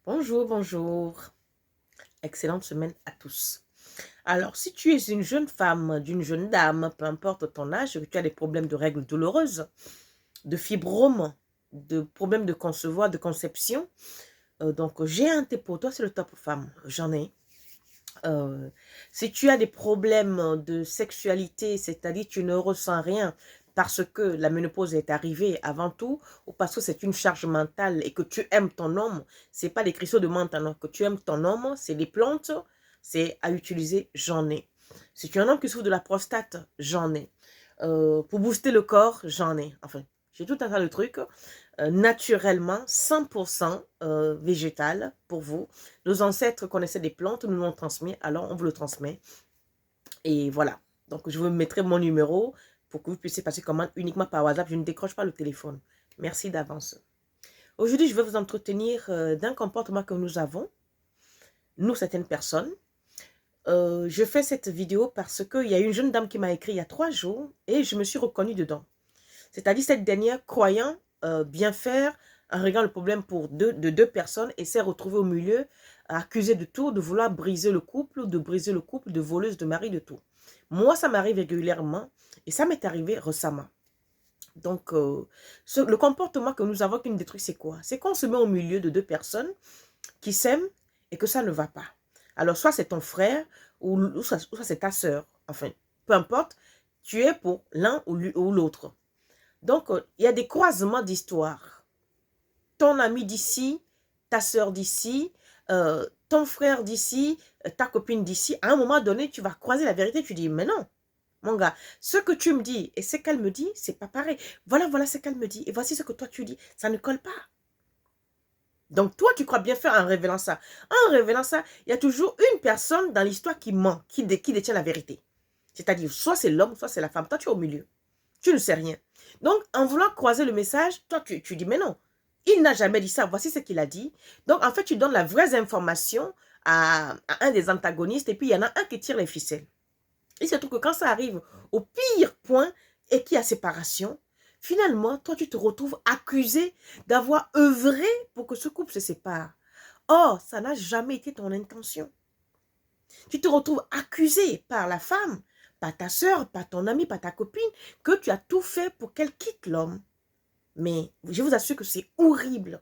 Bonjour, bonjour. Excellente semaine à tous. Alors, si tu es une jeune femme, d'une jeune dame, peu importe ton âge, que tu as des problèmes de règles douloureuses, de fibromes, de problèmes de concevoir, de conception, donc j'ai un thé pour toi, c'est le top femme. J'en ai. Si tu as des problèmes de sexualité, c'est-à-dire tu ne ressens rien parce que la ménopause est arrivée avant tout, ou parce que c'est une charge mentale et que tu aimes ton homme, c'est pas des cristaux de menthe, non, que tu aimes ton homme, c'est des plantes, c'est à utiliser, j'en ai. Si tu es un homme qui souffre de la prostate, j'en ai. Pour booster le corps, j'en ai. Enfin, j'ai tout un tas de trucs. Naturellement, 100% végétal pour vous. Nos ancêtres connaissaient des plantes, nous l'ont transmis, alors on vous le transmet. Et voilà. Donc, je vous mettrai mon numéro pour que vous puissiez passer commande uniquement par WhatsApp. Je ne décroche pas le téléphone. Merci d'avance. Aujourd'hui, je vais vous entretenir d'un comportement que nous avons, nous, certaines personnes. Je fais cette vidéo parce qu'il y a une jeune dame qui m'a écrit il y a 3 jours et je me suis reconnue dedans. C'est-à-dire cette dernière croyant bien faire en réglant le problème de deux personnes et s'est retrouvée au milieu, accusée de tout, de vouloir briser le couple, de voleuse de mari, de tout. Moi, ça m'arrive régulièrement et ça m'est arrivé récemment. Donc, le comportement que nous avons qui nous détruit, c'est quoi? C'est qu'on se met au milieu de deux personnes qui s'aiment et que ça ne va pas. Alors, soit c'est ton frère ou soit c'est ta soeur. Enfin, peu importe, tu es pour l'un ou l'autre. Donc, il y a des croisements d'histoires. Ton ami d'ici, ta soeur d'ici, ton frère d'ici, ta copine d'ici. À un moment donné, tu vas croiser la vérité. Tu dis, mais non, mon gars, ce que tu me dis et ce qu'elle me dit, c'est pas pareil. Voilà ce qu'elle me dit. Et voici ce que toi tu dis. Ça ne colle pas. Donc, toi, tu crois bien faire en révélant ça. En révélant ça, il y a toujours une personne dans l'histoire qui ment, qui détient la vérité. C'est-à-dire, soit c'est l'homme, soit c'est la femme. Toi, tu es au milieu. Tu ne sais rien. Donc, en voulant croiser le message, toi, tu dis, mais non, il n'a jamais dit ça. Voici ce qu'il a dit. Donc, en fait, tu donnes la vraie information à un des antagonistes et puis il y en a un qui tire les ficelles. Il se trouve que quand ça arrive au pire point et qu'il y a séparation, finalement, toi, tu te retrouves accusé d'avoir œuvré pour que ce couple se sépare. Or, ça n'a jamais été ton intention. Tu te retrouves accusé par la femme, par ta soeur, par ton ami, par ta copine, que tu as tout fait pour qu'elle quitte l'homme. Mais je vous assure que c'est horrible.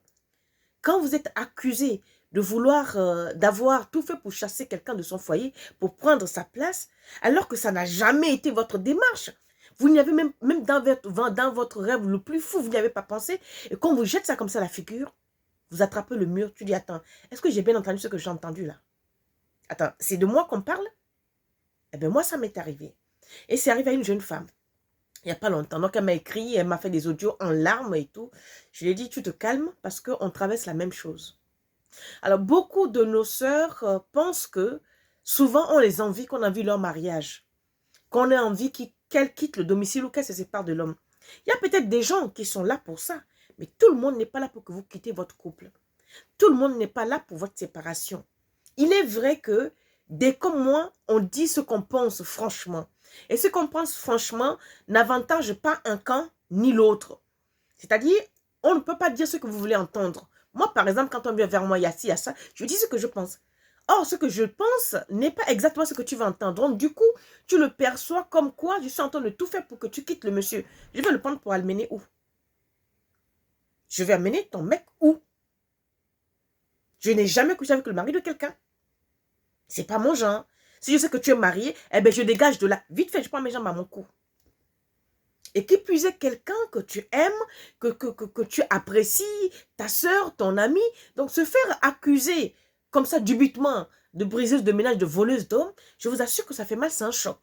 Quand vous êtes accusé de vouloir, d'avoir tout fait pour chasser quelqu'un de son foyer, pour prendre sa place, alors que ça n'a jamais été votre démarche. Vous n'y avez même dans votre rêve le plus fou, vous n'y avez pas pensé. Et quand vous jetez ça comme ça à la figure, vous attrapez le mur, tu dis, attends, est-ce que j'ai bien entendu ce que j'ai entendu là? Attends, c'est de moi qu'on parle? Eh bien, moi, ça m'est arrivé. Et c'est arrivé à une jeune femme, il n'y a pas longtemps. Donc, elle m'a écrit, elle m'a fait des audios en larmes et tout. Je lui ai dit, tu te calmes parce qu'on traverse la même chose. Alors, beaucoup de nos sœurs pensent que souvent, on les envie, qu'on envie leur mariage, qu'on ait envie qu'elles quittent le domicile ou qu'elles se séparent de l'homme. Il y a peut-être des gens qui sont là pour ça, mais tout le monde n'est pas là pour que vous quittez votre couple. Tout le monde n'est pas là pour votre séparation. Il est vrai que, dès comme moi, on dit ce qu'on pense franchement. Et ce qu'on pense franchement n'avantage pas un camp ni l'autre. C'est-à-dire, on ne peut pas dire ce que vous voulez entendre. Moi, par exemple, quand on vient vers moi, il y a ci, il y a ça, je dis ce que je pense. Or, ce que je pense n'est pas exactement ce que tu vas entendre. Donc, du coup, tu le perçois comme quoi je suis en train de tout faire pour que tu quittes le monsieur. Je vais le prendre pour amener où? Je vais amener ton mec où? Je n'ai jamais couché avec le mari de quelqu'un. C'est pas mon genre. Si je sais que tu es marié, eh bien, je dégage de là. Vite fait, je prends mes jambes à mon cou. Et qui plus est quelqu'un que tu aimes, que tu apprécies, ta soeur, ton ami. Donc, se faire accuser comme ça dubitement de briseuse de ménage, de voleuse d'hommes, je vous assure que ça fait mal, c'est un choc.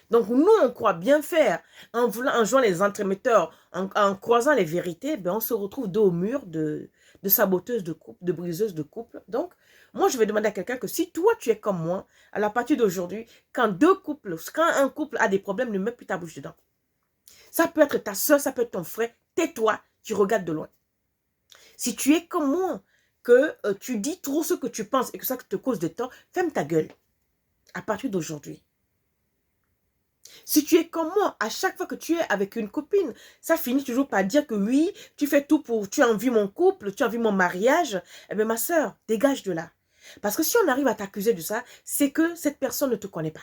Donc, nous, on croit bien faire en jouant les entremetteurs, en croisant les vérités, ben, on se retrouve dos au mur de saboteuses de couple, de briseuses de couple. Donc, moi, je vais demander à quelqu'un que si toi, tu es comme moi, à la partir d'aujourd'hui, quand un couple a des problèmes, ne mets plus ta bouche dedans. Ça peut être ta soeur, ça peut être ton frère. Tais-toi, tu regardes de loin. Si tu es comme moi, que tu dis trop ce que tu penses et que ça te cause de tort, ferme ta gueule à partir d'aujourd'hui. Si tu es comme moi, à chaque fois que tu es avec une copine, ça finit toujours par dire que oui, tu fais tout pour, tu envies mon couple, tu envies mon mariage. Eh bien, ma soeur, dégage de là. Parce que si on arrive à t'accuser de ça, c'est que cette personne ne te connaît pas.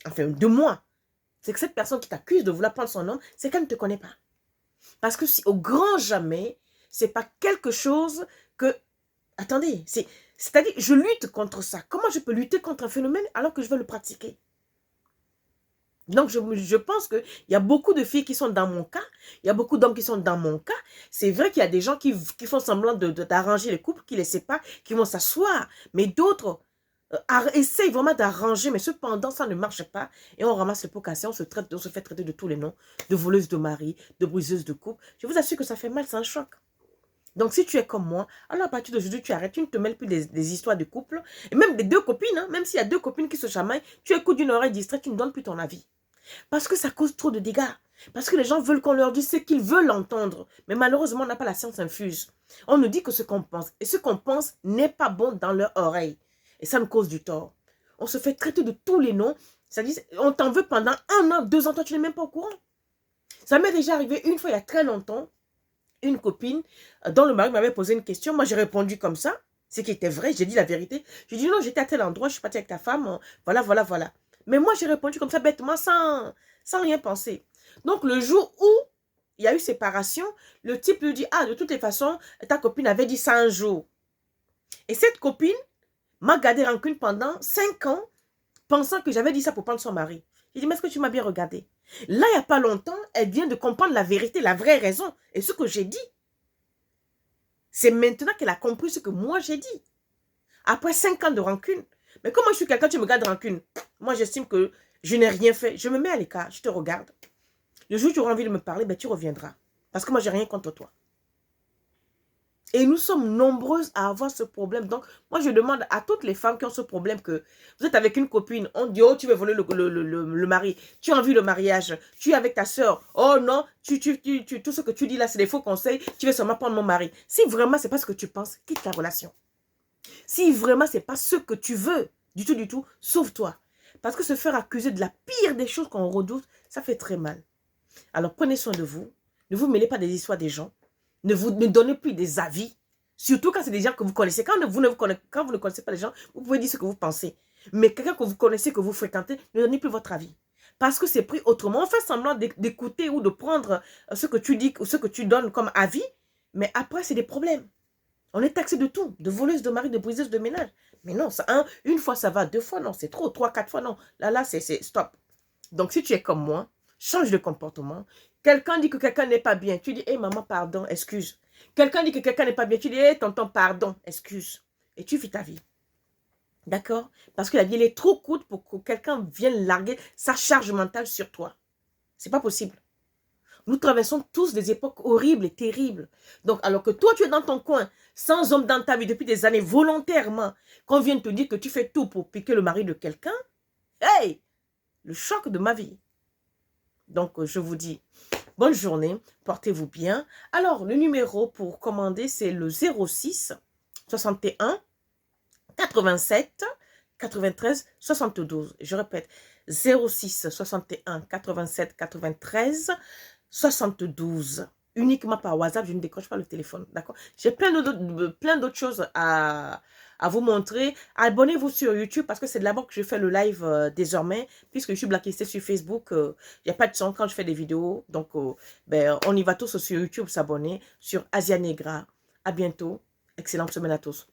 Enfin, de moi. C'est que cette personne qui t'accuse de vouloir prendre son homme, c'est qu'elle ne te connaît pas. Parce que si au grand jamais, c'est pas quelque chose que... Attendez, c'est-à-dire, je lutte contre ça. Comment je peux lutter contre un phénomène alors que je veux le pratiquer? Donc, je pense qu'il y a beaucoup de filles qui sont dans mon cas. Il y a beaucoup d'hommes qui sont dans mon cas. C'est vrai qu'il y a des gens qui font semblant d'arranger les couples, qui ne les savent pas, qui vont s'asseoir. Mais d'autres essayent vraiment d'arranger, mais cependant, ça ne marche pas. Et on ramasse le pot cassé, on se fait traiter de tous les noms, de voleuse de mari, de briseuse de couple. Je vous assure que ça fait mal, c'est un choc. Donc, si tu es comme moi, alors à partir d'aujourd'hui, tu arrêtes, tu ne te mêles plus des histoires de couple. Et même des deux copines, hein, même s'il y a deux copines qui se chamaillent, tu écoutes d'une oreille distraite, tu ne donnes plus ton avis. Parce que ça cause trop de dégâts. Parce que les gens veulent qu'on leur dise ce qu'ils veulent entendre. Mais malheureusement, on n'a pas la science infuse. On nous dit que ce qu'on pense. Et ce qu'on pense n'est pas bon dans leur oreille. Et ça nous cause du tort. On se fait traiter de tous les noms. C'est-à-dire, on t'en veut pendant 1 an, 2 ans, toi tu n'es même pas au courant. Ça m'est déjà arrivé une fois il y a très longtemps. Une copine dont le mari m'avait posé une question. Moi, j'ai répondu comme ça. Ce qui était vrai, j'ai dit la vérité. J'ai dit non, j'étais à tel endroit, je suis partie avec ta femme. Voilà, voilà, voilà. Mais moi, j'ai répondu comme ça bêtement, sans rien penser. Donc, le jour où il y a eu séparation, le type lui dit, ah, de toutes les façons, ta copine avait dit ça un jour. Et cette copine m'a gardé rancune pendant 5 ans, pensant que j'avais dit ça pour prendre son mari. J'ai dit, mais est-ce que tu m'as bien regardé? Là, il n'y a pas longtemps, elle vient de comprendre la vérité, la vraie raison. Et ce que j'ai dit, c'est maintenant qu'elle a compris ce que moi j'ai dit. Après 5 ans de rancune. Mais comment je suis quelqu'un, tu me gardes rancune? Moi, j'estime que je n'ai rien fait. Je me mets à l'écart, je te regarde. Le jour où tu auras envie de me parler, ben, tu reviendras. Parce que moi, j'ai rien contre toi. Et nous sommes nombreuses à avoir ce problème. Donc, moi, je demande à toutes les femmes qui ont ce problème que vous êtes avec une copine, on dit, oh, tu veux voler le mari, tu as envie le mariage, tu es avec ta soeur, oh non, tout ce que tu dis là, c'est des faux conseils, tu veux seulement prendre mon mari. Si vraiment, ce n'est pas ce que tu penses, quitte la relation. Si vraiment, ce n'est pas ce que tu veux, du tout, sauve-toi. Parce que se faire accuser de la pire des choses qu'on redoute, ça fait très mal. Alors, prenez soin de vous. Ne vous mêlez pas des histoires des gens. Ne donnez plus des avis. Surtout quand c'est des gens que vous connaissez. Quand vous ne connaissez pas les gens, vous pouvez dire ce que vous pensez. Mais quelqu'un que vous connaissez, que vous fréquentez, ne donnez plus votre avis. Parce que c'est pris autrement. On fait semblant d'écouter ou de prendre ce que tu dis ou ce que tu donnes comme avis. Mais après, c'est des problèmes. On est taxé de tout. De voleuse de mari, de briseuse de ménage. Mais non, ça, une fois ça va, 2 fois non, c'est trop. 3, 4 fois non. Là, c'est stop. Donc si tu es comme moi, change de comportement. Quelqu'un dit que quelqu'un n'est pas bien. Tu dis, hé maman, pardon, excuse. Quelqu'un dit que quelqu'un n'est pas bien. Tu dis, hé tonton, pardon, excuse. Et tu vis ta vie. D'accord? Parce que la vie, elle est trop courte pour que quelqu'un vienne larguer sa charge mentale sur toi. C'est pas possible. Nous traversons tous des époques horribles et terribles. Donc, alors que toi, tu es dans ton coin, sans homme dans ta vie depuis des années, volontairement, qu'on vienne te dire que tu fais tout pour piquer le mari de quelqu'un, hey! Le choc de ma vie. Donc, je vous dis, bonne journée, portez-vous bien. Alors, le numéro pour commander, c'est le 06 61 87 93 72. Je répète, 06 61 87 93 72. Uniquement par WhatsApp, je ne décroche pas le téléphone, d'accord? J'ai plein d'autres choses à vous montrer. Abonnez-vous sur YouTube parce que c'est de là-bas que je fais le live désormais, puisque je suis blacklisté sur Facebook. Il n'y a pas de son quand je fais des vidéos. Donc, ben, on y va tous sur YouTube s'abonner sur Asia Negra. À bientôt. Excellente semaine à tous.